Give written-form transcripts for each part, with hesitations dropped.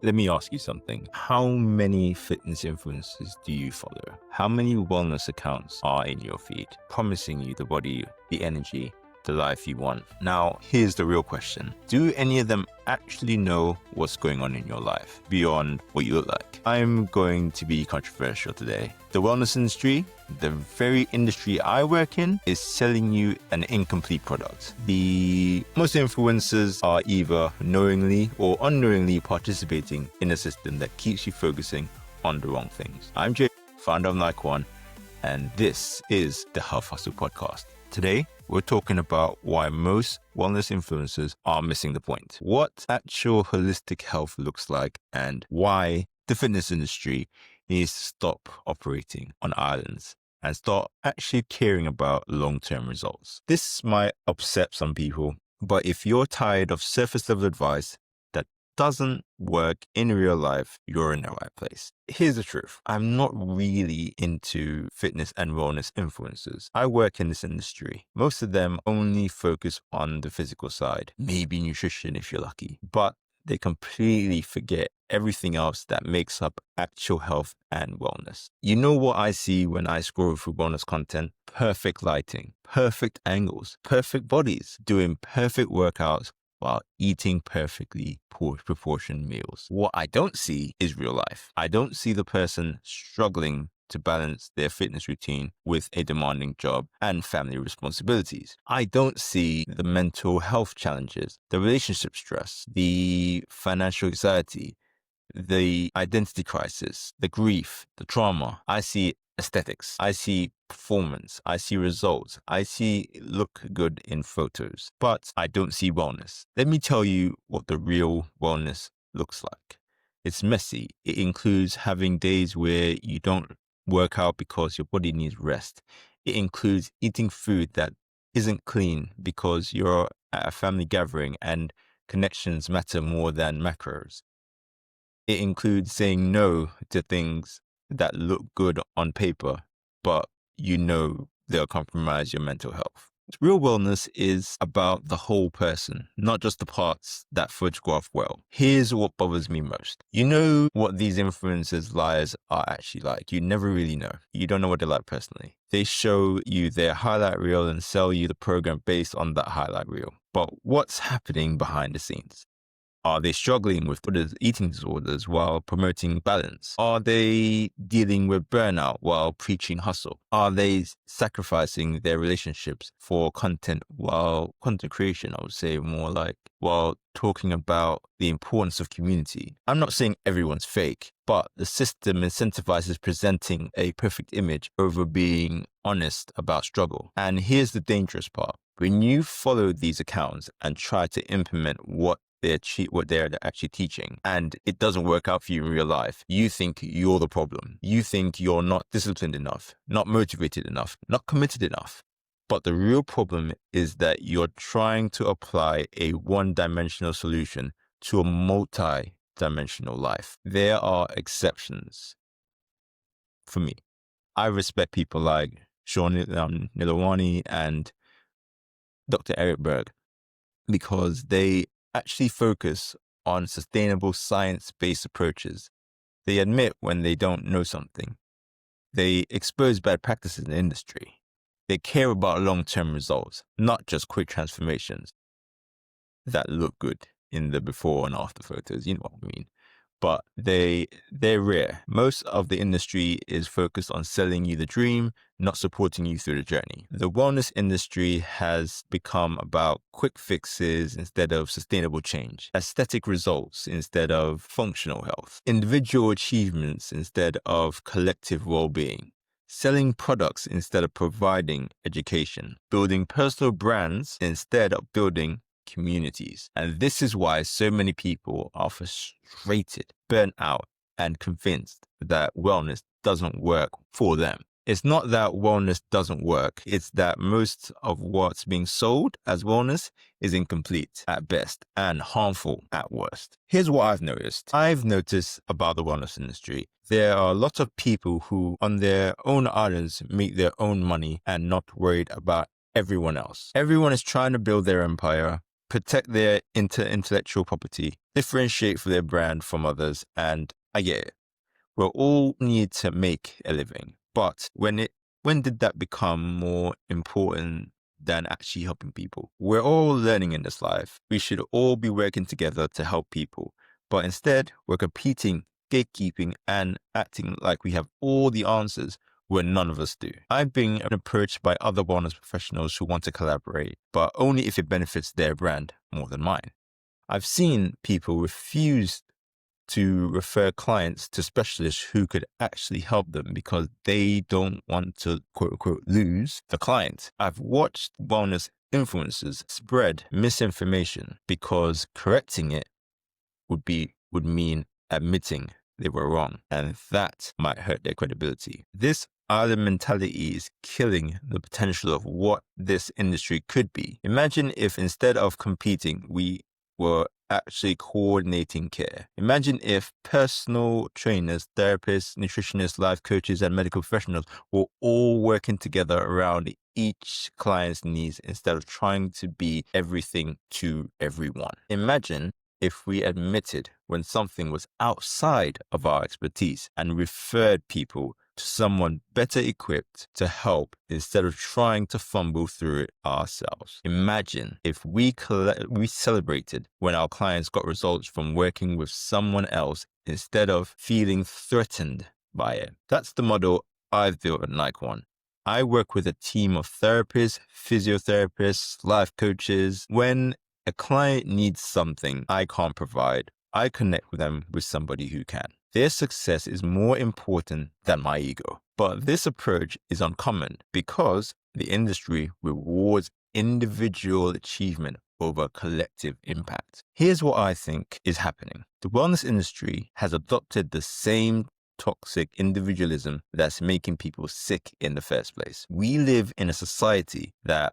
Let me ask you something. How many fitness influencers do you follow? How many wellness accounts are in your feed, promising you the body, the energy, the life you want? Now, here's the real question. Do any of them actually know what's going on in your life beyond what you look like? I'm going to be controversial today. The wellness industry, the very industry I work in, is selling you an incomplete product. Most influencers are either knowingly or unknowingly participating in a system that keeps you focusing on the wrong things. I'm Jay, founder of Nike One, and this is the Health Hustle Podcast. Today, we're talking about why most wellness influencers are missing the point, what actual holistic health looks like, and why the fitness industry needs to stop operating on islands and start actually caring about long-term results. This might upset some people, but if you're tired of surface-level advice that doesn't work in real life, you're in the right place. Here's the truth. I'm not really into fitness and wellness influencers. I work in this industry. Most of them only focus on the physical side, maybe nutrition if you're lucky, but they completely forget everything else that makes up actual health and wellness. You know what I see when I scroll through wellness content? Perfect lighting, perfect angles, perfect bodies, doing perfect workouts while eating perfectly proportioned meals. What I don't see is real life. I don't see the person struggling to balance their fitness routine with a demanding job and family responsibilities. I don't see the mental health challenges, the relationship stress, the financial anxiety, the identity crisis, the grief, the trauma. I see aesthetics. I see performance. I see results. I see look good in photos, but I don't see wellness. Let me tell you what the real wellness looks like. It's messy. It includes having days where you don't work out because your body needs rest. It includes eating food that isn't clean because you're at a family gathering and connections matter more than macros. It includes saying no to things that look good on paper, but you know they'll compromise your mental health. Real wellness is about the whole person, not just the parts that photograph well. Here's what bothers me most. You know what these influencers' lives are actually like. You never really know. You don't know what they're like personally. They show you their highlight reel and sell you the program based on that highlight reel. But what's happening behind the scenes? Are they struggling with eating disorders while promoting balance? Are they dealing with burnout while preaching hustle? Are they sacrificing their relationships for content creation, I would say more like, while talking about the importance of community? I'm not saying everyone's fake, but the system incentivizes presenting a perfect image over being honest about struggle. And here's the dangerous part. When you follow these accounts and try to implement what they're actually teaching, and it doesn't work out for you in real life, you think you're the problem. You think you're not disciplined enough, not motivated enough, not committed enough. But the real problem is that you're trying to apply a one-dimensional solution to a multi-dimensional life. There are exceptions for me. I respect people like Sean Nilawani and Dr. Eric Berg because they actually focus on sustainable science-based approaches. They admit when they don't know something. They expose bad practices in the industry. They care about long-term results, not just quick transformations that look good in the before and after photos. You know what I mean? But they're rare. Most of the industry is focused on selling you the dream, not supporting you through the journey. The wellness industry has become about quick fixes instead of sustainable change, aesthetic results instead of functional health, individual achievements instead of collective well-being, selling products instead of providing education, building personal brands instead of building communities. And this is why so many people are frustrated, burnt out, and convinced that wellness doesn't work for them. It's not that wellness doesn't work. It's that most of what's being sold as wellness is incomplete at best and harmful at worst. Here's what I've noticed about the wellness industry. There are lots of people who on their own islands make their own money and not worried about everyone else. Everyone is trying to build their empire, protect their intellectual property, differentiate for their brand from others, and I get it. We all need to make a living, but when did that become more important than actually helping people? We're all learning in this life. We should all be working together to help people, but instead we're competing, gatekeeping, and acting like we have all the answers when none of us do. I've been approached by other wellness professionals who want to collaborate, but only if it benefits their brand more than mine. I've seen people refuse to refer clients to specialists who could actually help them because they don't want to, quote unquote, lose the client. I've watched wellness influencers spread misinformation because correcting it would mean admitting they were wrong, and that might hurt their credibility. This island mentality is killing the potential of what this industry could be. Imagine if instead of competing, we were actually coordinating care. Imagine if personal trainers, therapists, nutritionists, life coaches, and medical professionals were all working together around each client's needs instead of trying to be everything to everyone. Imagine if we admitted when something was outside of our expertise and referred people to someone better equipped to help instead of trying to fumble through it ourselves. Imagine if we celebrated when our clients got results from working with someone else instead of feeling threatened by it. That's the model I've built at Nike One. I work with a team of therapists, physiotherapists, life coaches. When a client needs something I can't provide, I connect with them with somebody who can. Their success is more important than my ego. But this approach is uncommon because the industry rewards individual achievement over collective impact. Here's what I think is happening. The wellness industry has adopted the same toxic individualism that's making people sick in the first place. We live in a society that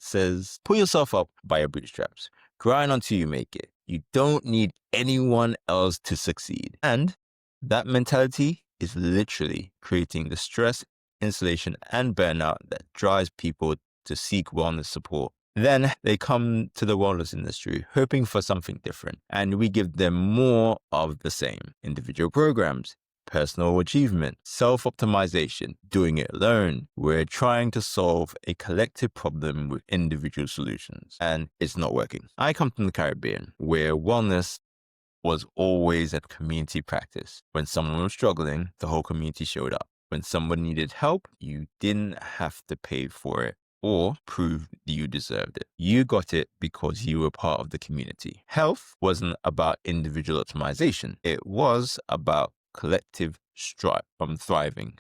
says, pull yourself up by your bootstraps. Grind until you make it. You don't need anyone else to succeed. And that mentality is literally creating the stress, insulation, and burnout that drives people to seek wellness support. Then they come to the wellness industry hoping for something different, and we give them more of the same. Individual programs, personal achievement, self-optimization, doing it alone. We're trying to solve a collective problem with individual solutions, and it's not working. I come from the Caribbean, where wellness was always a community practice. When someone was struggling, the whole community showed up. When someone needed help, you didn't have to pay for it or prove you deserved it. You got it because you were part of the community. Health wasn't about individual optimization. It was about collective thriving.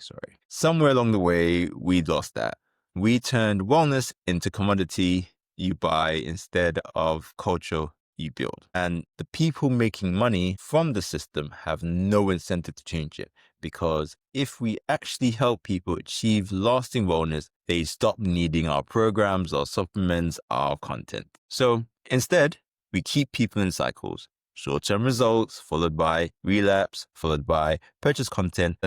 Somewhere along the way, we lost that. We turned wellness into commodity you buy instead of culture you build. And the people making money from the system have no incentive to change it, because if we actually help people achieve lasting wellness, they stop needing our programs, our supplements, our content. So instead, we keep people in cycles. Short-term results, followed by relapse, followed by purchase content,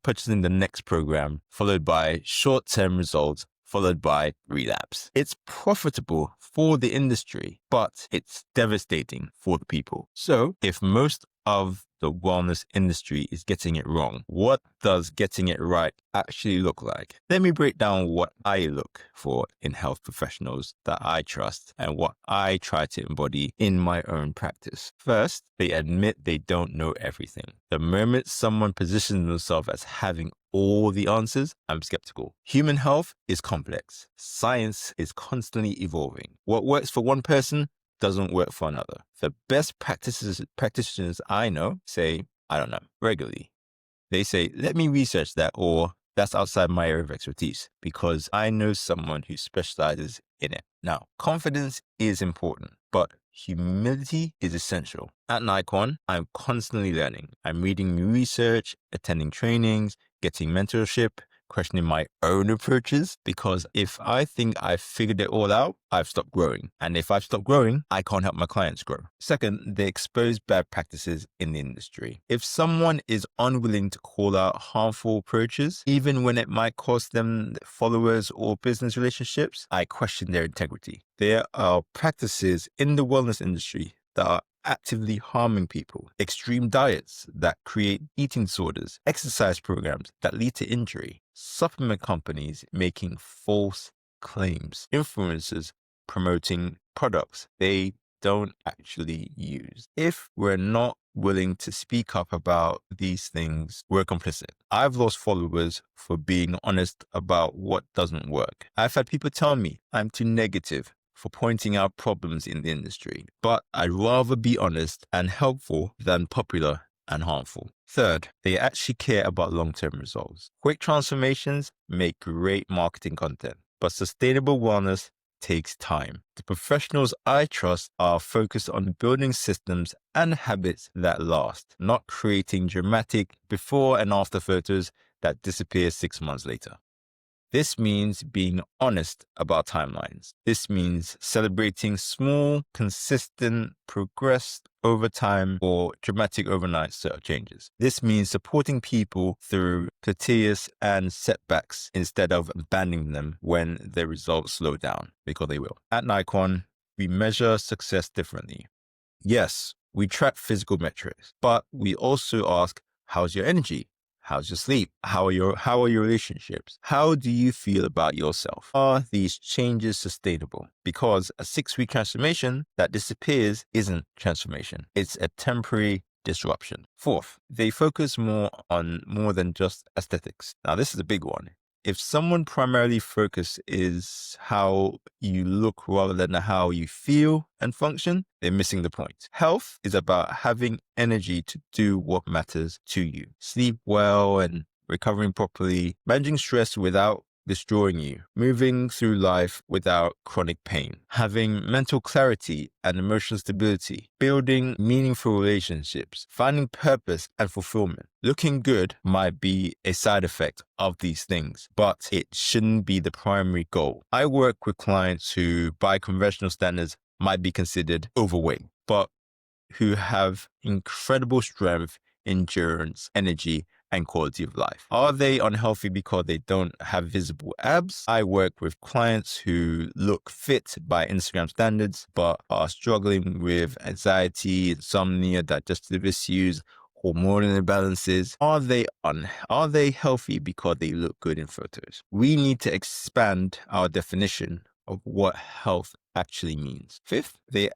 purchasing the next program, followed by short-term results, followed by relapse. It's profitable for the industry, but it's devastating for the people. So if most of the wellness industry is getting it wrong, what does getting it right actually look like? Let me break down what I look for in health professionals that I trust and what I try to embody in my own practice. First, they admit they don't know everything. The moment someone positions themselves as having all the answers, I'm skeptical. Human health is complex. Science is constantly evolving. What works for one person doesn't work for another. The best practitioners I know say, I don't know, regularly. They say, let me research that, or that's outside my area of expertise, because I know someone who specializes in it. Now, confidence is important, but humility is essential. At Nike One, I'm constantly learning. I'm reading new research, attending trainings, getting mentorship, questioning my own approaches, because if I think I've figured it all out, I've stopped growing. And if I've stopped growing, I can't help my clients grow. Second, they expose bad practices in the industry. If someone is unwilling to call out harmful approaches, even when it might cost them followers or business relationships, I question their integrity. There are practices in the wellness industry that are actively harming people, extreme diets that create eating disorders, exercise programs that lead to injury, supplement companies making false claims, influencers promoting products they don't actually use. If we're not willing to speak up about these things, we're complicit. I've lost followers for being honest about what doesn't work. I've had people tell me I'm too negative for pointing out problems in the industry, but I'd rather be honest and helpful than popular and harmful. Third, they actually care about long-term results. Quick transformations make great marketing content, but sustainable wellness takes time. The professionals I trust are focused on building systems and habits that last, not creating dramatic before and after photos that disappear 6 months later. This means being honest about timelines. This means celebrating small, consistent progress over time or dramatic overnight changes. This means supporting people through plateaus and setbacks instead of abandoning them when their results slow down, because they will. At Nikon, we measure success differently. Yes, we track physical metrics, but we also ask, how's your energy? How's your sleep? How are your relationships? How do you feel about yourself? Are these changes sustainable? Because a 6-week transformation that disappears isn't transformation. It's a temporary disruption. Fourth, they focus more than just aesthetics. Now, this is a big one. If someone primarily focus is how you look rather than how you feel and function, they're missing the point. Health is about having energy to do what matters to you. Sleep well and recovering properly, managing stress without destroying you, moving through life without chronic pain, having mental clarity and emotional stability, building meaningful relationships, finding purpose and fulfillment. Looking good might be a side effect of these things, but it shouldn't be the primary goal. I work with clients who, by conventional standards, might be considered overweight, but who have incredible strength, endurance, energy, and quality of life. Are they unhealthy because they don't have visible abs? I work with clients who look fit by Instagram standards, but are struggling with anxiety, insomnia, digestive issues, hormonal imbalances. Are they healthy because they look good in photos? We need to expand our definition of what health actually means. Fifth, they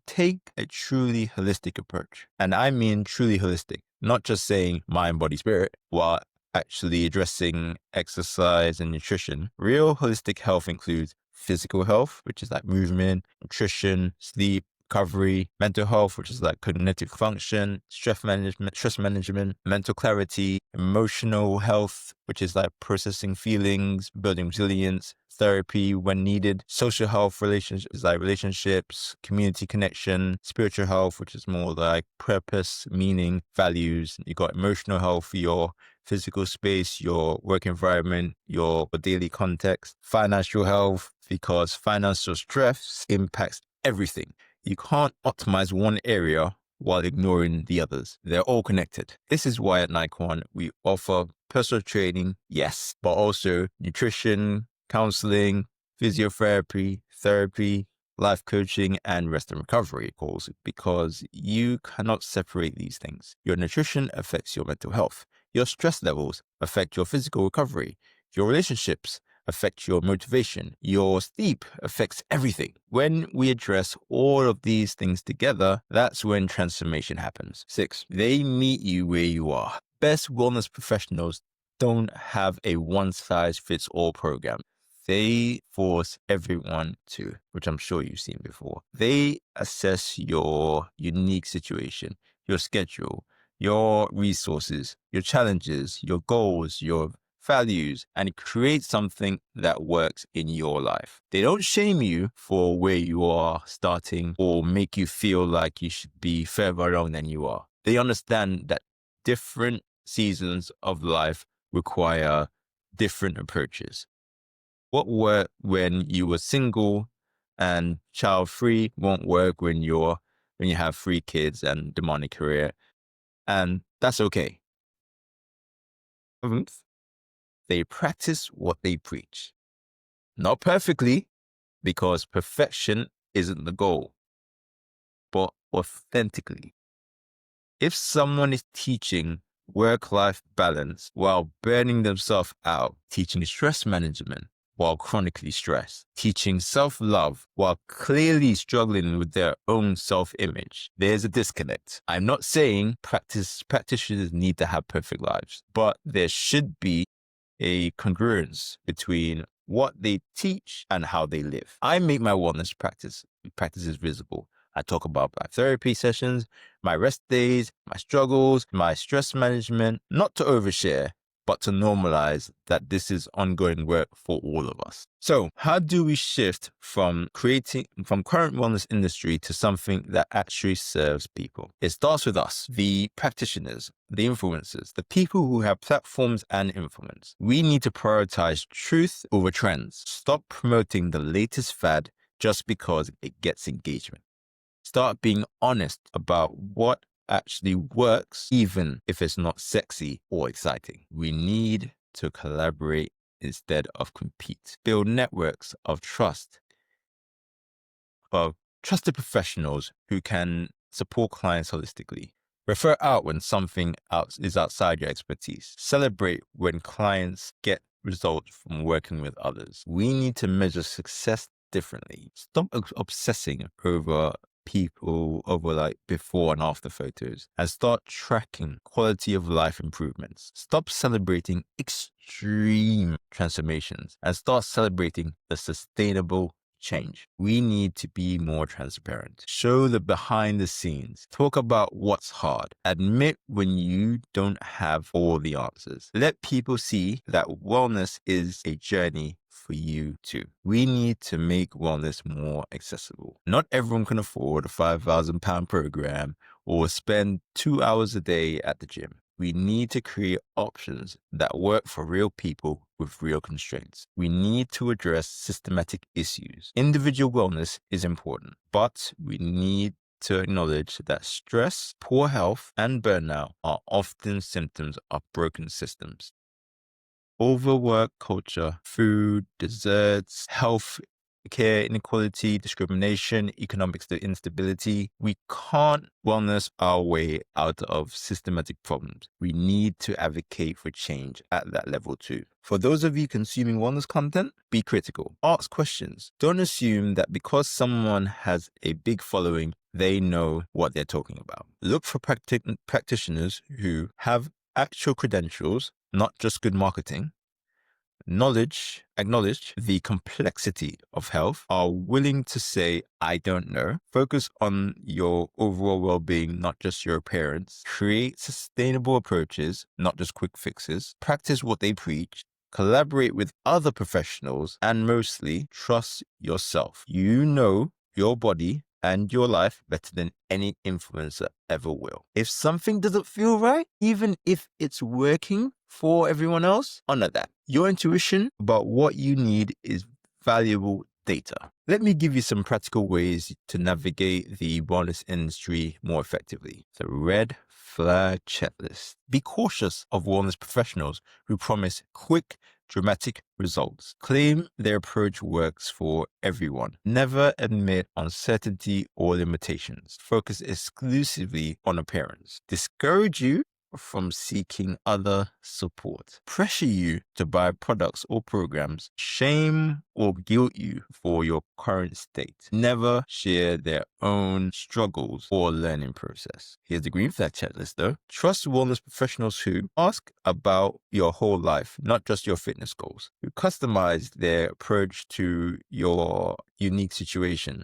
take a truly holistic approach. And I mean truly holistic, not just saying mind, body, spirit, while actually addressing exercise and nutrition. Real holistic health includes physical health, which is like movement, nutrition, sleep, recovery, mental health, which is like cognitive function, stress management, mental clarity, emotional health, which is like processing feelings, building resilience, therapy when needed, social health, relationships, community connection, spiritual health, which is more like purpose, meaning, values. You got emotional health, your physical space, your work environment, your daily context, financial health, because financial stress impacts everything. You can't optimize one area while ignoring the others. They're all connected. This is why at Nikon, we offer personal training, yes, but also nutrition, counseling, physiotherapy, therapy, life coaching, and rest and recovery calls, because you cannot separate these things. Your nutrition affects your mental health. Your stress levels affect your physical recovery. Your relationships affect your motivation. Your sleep affects everything. When we address all of these things together, that's when transformation happens. 6, they meet you where you are. Best wellness professionals don't have a one-size-fits-all program. They force everyone to, which I'm sure you've seen before. They assess your unique situation, your schedule, your resources, your challenges, your goals, your values, and create something that works in your life. They don't shame you for where you are starting or make you feel like you should be further along than you are. They understand that different seasons of life require different approaches. What worked when you were single and child-free won't work when you have 3 kids and demanding career, and that's okay. 7th, they practice what they preach. Not perfectly, because perfection isn't the goal, but authentically. If someone is teaching work-life balance while burning themselves out, teaching stress management while chronically stressed, teaching self-love while clearly struggling with their own self-image, there's a disconnect. I'm not saying practitioners need to have perfect lives, but there should be a congruence between what they teach and how they live. I make my wellness practices visible. I talk about my therapy sessions, my rest days, my struggles, my stress management, not to overshare, but to normalize that this is ongoing work for all of us. So how do we shift from current wellness industry to something that actually serves people? It starts with us, the practitioners, the influencers, the people who have platforms and influence. We need to prioritize truth over trends. Stop promoting the latest fad just because it gets engagement. Start being honest about what actually works, even if it's not sexy or exciting. We need to collaborate instead of compete. Build networks of trust, of trusted professionals who can support clients holistically. Refer out when something is outside your expertise. Celebrate when clients get results from working with others. We need to measure success differently. Stop obsessing over people, over like before and after photos, and start tracking quality of life improvements. Stop celebrating extreme transformations and start celebrating the sustainable change. We need to be more transparent. Show the behind the scenes. Talk about what's hard. Admit when you don't have all the answers. Let people see that wellness is a journey for you too. We need to make wellness more accessible. Not everyone can afford a £5,000 program or spend 2 hours a day at the gym. We need to create options that work for real people with real constraints. We need to address systematic issues. Individual wellness is important, but we need to acknowledge that stress, poor health, and burnout are often symptoms of broken systems. Overwork culture, food, desserts, health care inequality, discrimination, economic instability. We can't wellness our way out of systematic problems. We need to advocate for change at that level too. For those of you consuming wellness content, be critical. Ask questions. Don't assume that because someone has a big following, they know what they're talking about. Look for practitioners who have actual credentials, not just good marketing, acknowledge the complexity of health, are willing to say, I don't know, focus on your overall well-being, not just your appearance, create sustainable approaches, not just quick fixes, practice what they preach, collaborate with other professionals, and mostly trust yourself. You know your body and your life better than any influencer ever will. If something doesn't feel right, even if it's working for everyone else, honor that. Your intuition about what you need is valuable data. Let me give you some practical ways to navigate the wellness industry more effectively. The red flag checklist. Be cautious of wellness professionals who promise quick, dramatic results. Claim their approach works for everyone. Never admit uncertainty or limitations. Focus exclusively on appearance. Discourage you from seeking other support. Pressure you to buy products or programs. Shame or guilt you for your current state. Never share their own struggles or learning process. Here's the green flag checklist though. Trust wellness professionals who ask about your whole life, not just your fitness goals. Who customize their approach to your unique situation.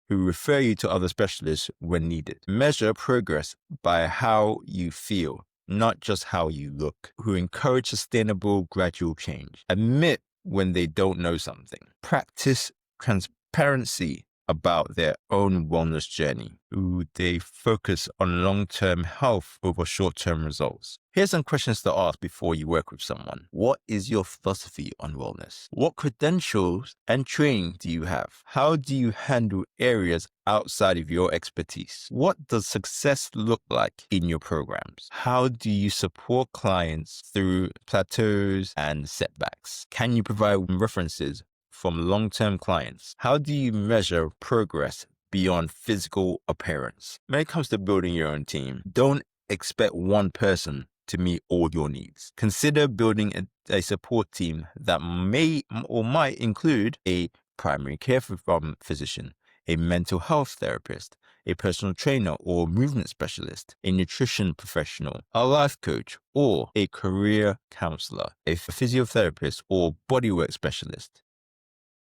Who refer you to other specialists when needed. Measure progress by how you feel, not just how you look. Who encourage sustainable, gradual change. Admit when they don't know something. Practice transparency about their own wellness journey? Do they focus on long-term health over short-term results? Here's some questions to ask before you work with someone. What is your philosophy on wellness? What credentials and training do you have? How do you handle areas outside of your expertise? What does success look like in your programs? How do you support clients through plateaus and setbacks? Can you provide references from long-term clients? How do you measure progress beyond physical appearance? When it comes to building your own team, don't expect one person to meet all your needs. Consider building a support team that may or might include a primary care physician, a mental health therapist, a personal trainer or movement specialist, a nutrition professional, a life coach, or a career counselor, a physiotherapist or bodywork specialist.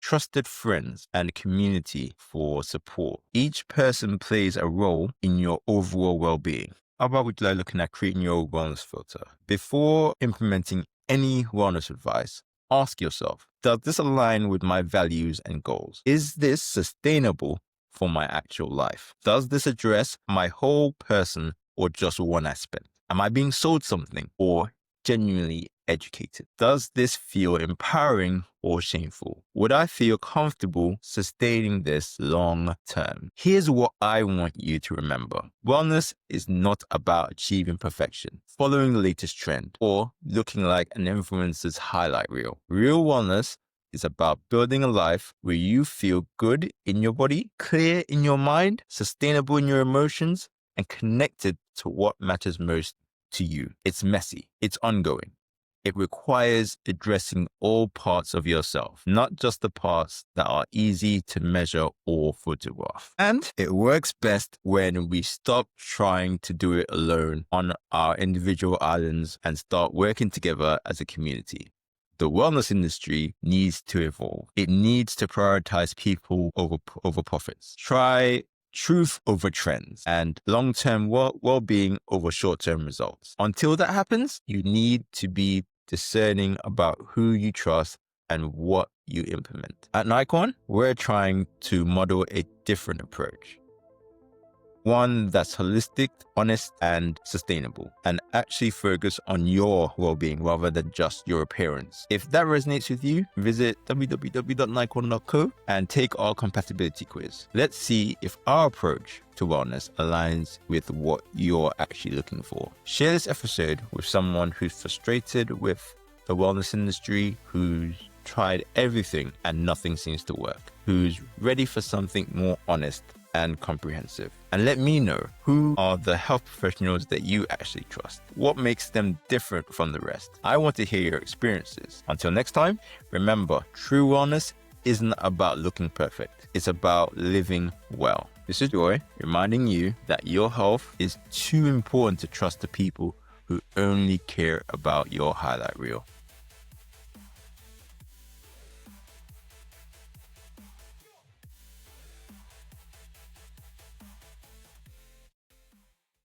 Trusted friends and community for support. Each person plays a role in your overall well-being. How about we start looking at creating your own wellness filter? Before implementing any wellness advice, ask yourself, does this align with my values and goals? Is this sustainable for my actual life? Does this address my whole person or just one aspect? Am I being sold something or genuinely educated? Does this feel empowering or shameful? Would I feel comfortable sustaining this long term? Here's what I want you to remember. Wellness is not about achieving perfection, following the latest trend, or looking like an influencer's highlight reel. Real wellness is about building a life where you feel good in your body, clear in your mind, sustainable in your emotions, and connected to what matters most to you. It's messy. It's ongoing. It requires addressing all parts of yourself, not just the parts that are easy to measure or photograph. And it works best when we stop trying to do it alone on our individual islands and start working together as a community. The wellness industry needs to evolve. It needs to prioritize people over profits. Try truth over trends, and long-term well-being over short-term results. Until that happens, you need to be discerning about who you trust and what you implement. At Nikon, we're trying to model a different approach. One that's holistic, honest, and sustainable, and actually focus on your well-being rather than just your appearance. If that resonates with you, visit www.nikon.co and take our compatibility quiz. Let's see if our approach to wellness aligns with what you're actually looking for. Share this episode with someone who's frustrated with the wellness industry, who's tried everything and nothing seems to work, who's ready for something more honest and comprehensive. And let me know, who are the health professionals that you actually trust? What makes them different from the rest? I want to hear your experiences. Until next time, remember, true wellness isn't about looking perfect. It's about living well. This is Joy, reminding you that your health is too important to trust the people who only care about your highlight reel.